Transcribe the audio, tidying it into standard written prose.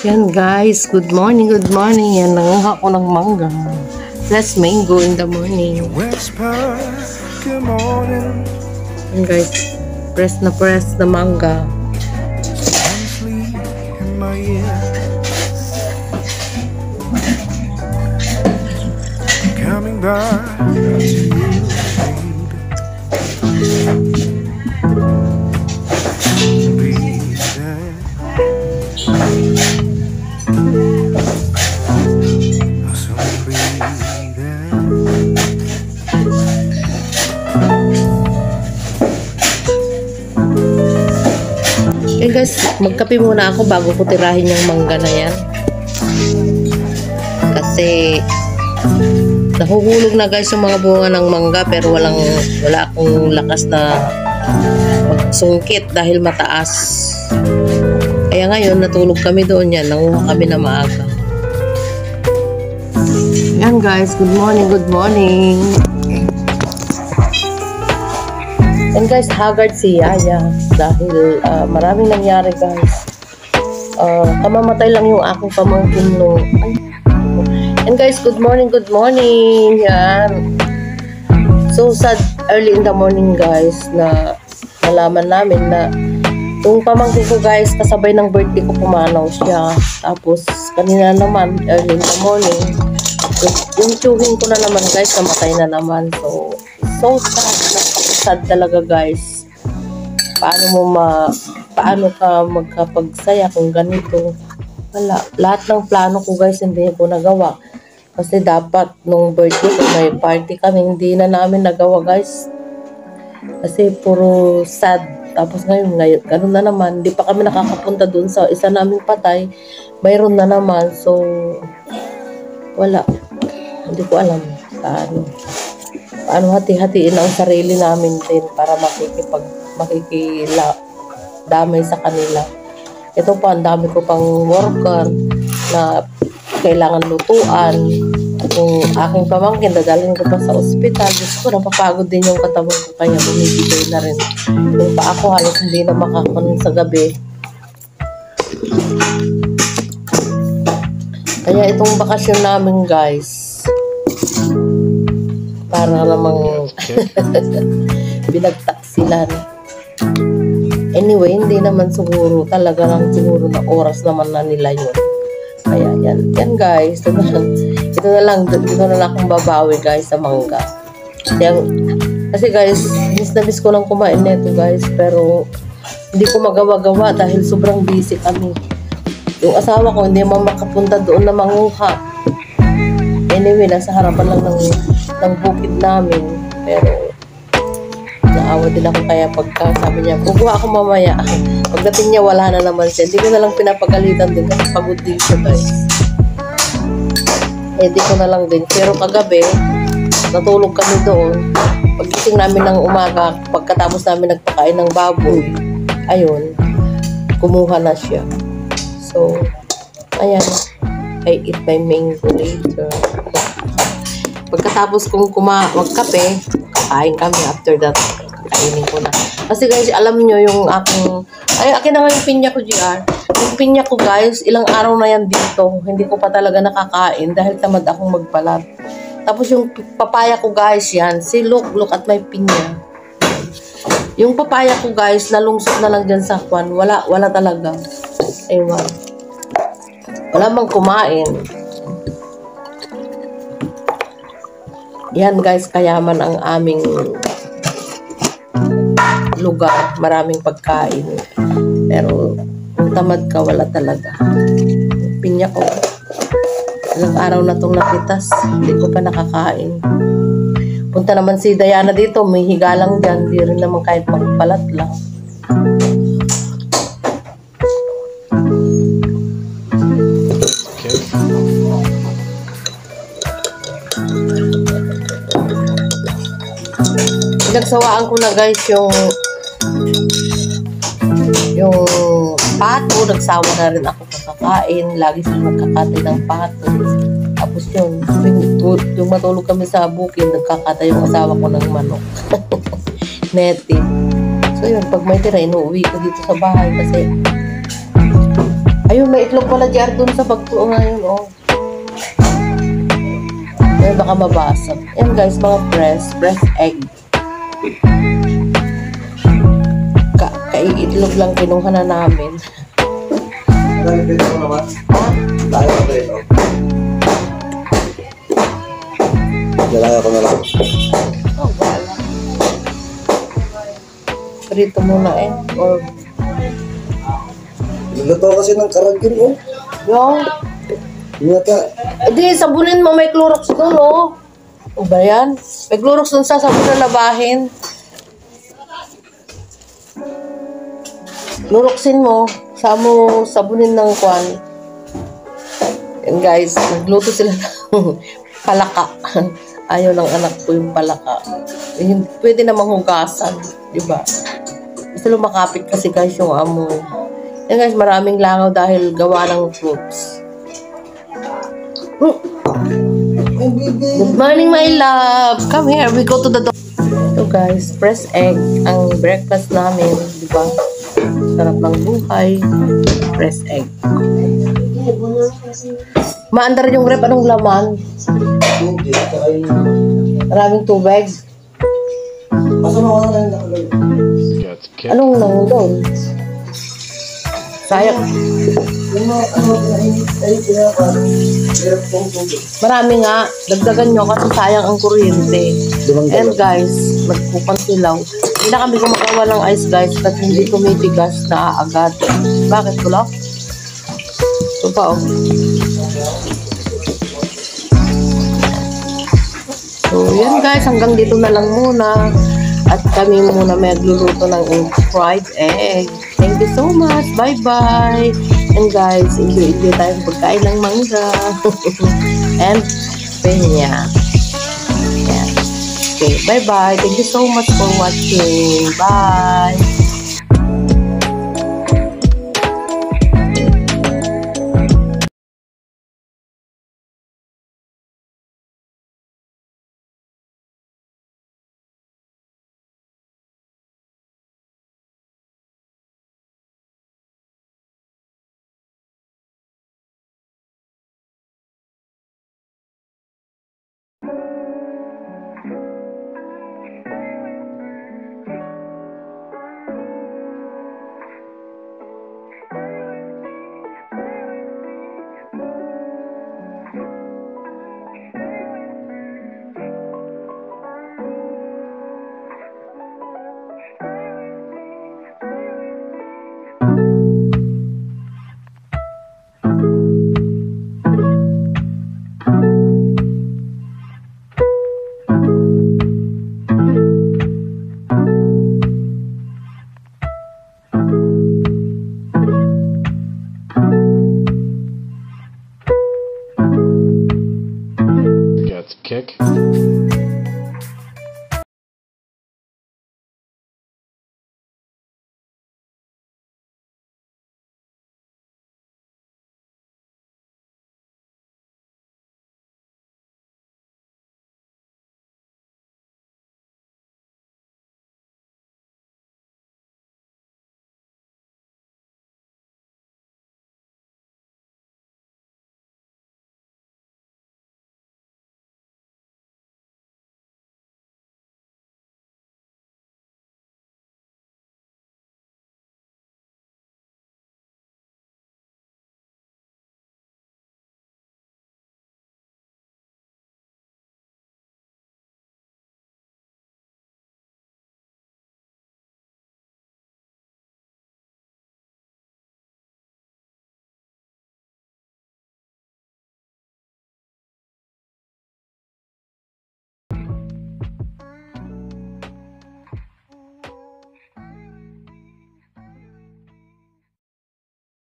Yan guys, good morning, good morning. Yan, nanguha ko ng mangga. Plus mango in the morning. Yan guys, press na mangga. Coming back to you, Okay guys, magkape muna ako bago ko tirahin yung mangga na yan. Kasi nahuhulog na guys yung mga bunga ng mangga pero wala akong lakas na magsungkit dahil mataas. Kaya ngayon natulog kami doon yan, nanguha kami na maaga. Yan guys, good morning, good morning. And guys, haggard si Yaya dahil maraming nangyari guys. Kamamatay lang yung aking pamangkin no. And guys, good morning, good morning. Yan. So sad early in the morning guys na nalaman namin na yung pamangkin ko guys, kasabay ng birthday ko pumanaw siya. Tapos kanina naman early in the morning, yung tiyuhin ko na naman guys, namatay na naman. So sad talaga guys. Paano ka magkapagsaya kung ganito? Wala. Lahat ng plano ko guys hindi ko nagawa. Kasi dapat nung birthday ko may party kami, hindi na namin nagawa guys. Kasi puro sad. Tapos ngayon ganun na naman. Hindi pa kami nakakapunta dun sa isa naming patay. Mayroon na naman. So wala. Hindi ko alam paano hati-hatiin ang sarili namin din para makikidamay sa kanila. Ito pa, ang dami ko pang worker na kailangan lutuan. Yung aking pamangkin, dadalhin ko pa sa ospital. Gusto ko, napapagod din yung katawan ko, kaya bumibigay na rin. Yung pa ako, halos hindi na makakanon sa gabi. Kaya itong bakasyon namin guys, para namang binagtak sila. Anyway, hindi naman siguro, talaga lang siguro na oras naman na nila yun. Kaya yan guys, dito na lang akong babawi guys sa mangga. Kasi guys, miss ko lang kumain nito guys, pero hindi ko magawa-gawa dahil sobrang busy kami. Yung asawa ko hindi man makapunta doon na manguha. Anyway, nasa harapan lang ng bukid namin. Pero naawa din ako, kaya pagka sabi niya, kukuha ako mamaya. Pagdating niya, wala na naman siya. Hindi ko na lang pinapagalitan din kasi pagod din siya guys. Di ko na lang din. Pero kagabi, natulog kami doon. Pagdating namin ng umaga, pagkatapos namin nagpakain ng baboy, ayun, kumuha na siya. So, ayan. I eat my mango later. Pagkatapos kong magkape, kakain kami. After that, kainin ko na. Kasi guys, alam nyo yung akin na nga yung pinya ko, GR. Yung pinya ko guys, ilang araw na yan dito. Hindi ko pa talaga nakakain dahil tamad akong magbalat. Tapos yung papaya ko guys, yan. See, look at my pinya. Yung papaya ko guys, nalungsot na lang dyan sa kwan. Wala talaga. Ewan. Wala mang kumain. Yan guys, kayaman ang aming lugar. Maraming pagkain. Pero kung tamad ka, wala talaga. Pinya ko. Ilang araw na itong napitas. Hindi ko pa nakakain. Punta naman si Diana dito. May higa lang dyan. Di rin naman kahit magpalat lang. Nagsawaan ko na guys yung pato. Nagsawa na rin ako kakakain. Lagi sila nagkakatay ng pato. Tapos yung matulog kami sa bukid, nagkakatay yung asawa ko ng manok. Native. So yun, pag may tira, inuwi ko dito sa bahay kasi Ayun, may itlog pala dyan dun sa bagto ngayon, oh. Ay, baka mabasag. Yan guys, mga breast egg. Kaiitlog lang kinuha na namin. Nalipit ako naman. Ha? Tayo ko rin. Lalaya ko na lang. Oh, wala. Prito muna eh. Or, Niluto kasi ng karagin, oh. yung, Yata. hindi, sabunin mo, may Clorox doon, oh. O ba yan? May Clorox doon sa sabon na labahin. Cloroxin mo, sabunin ng kwan. And guys, nagluto sila ng palaka. Ayaw ng anak ko yung palaka. Pwede namang hugasan, di ba? Gusto lumakapit kasi guys yung amoy. Yan guys, maraming langaw dahil gawa ng fruits. Good morning, my love. Come here, we go to the door. Ito guys, press egg. Ang breakfast namin, di ba? Sarap ng buhay. Press egg. Maandar yung rep. Anong laman? Hindi, saka yung... Maraming tubig. Asa mo ka na lang nakalagay? Anong nandoon? Sayang. Yung mga pinahinit ay pinaka. Hirap kong tubig. Marami nga. Dagdagan nyo kasi sayang ang kuryente. And guys, magpupansilaw. Hindi na kami gumagawa ng ice guys kasi hindi tumitigas na agad. Bakit pula? Ito pa oh. So yan guys, hanggang dito na lang muna. At kami muna magluluto ng fried egg. Thank you so much. Bye-bye. And guys, enjoy tayong pagkain ng mangga. And peña. Yan. Okay, bye-bye. Thank you so much for watching. Bye.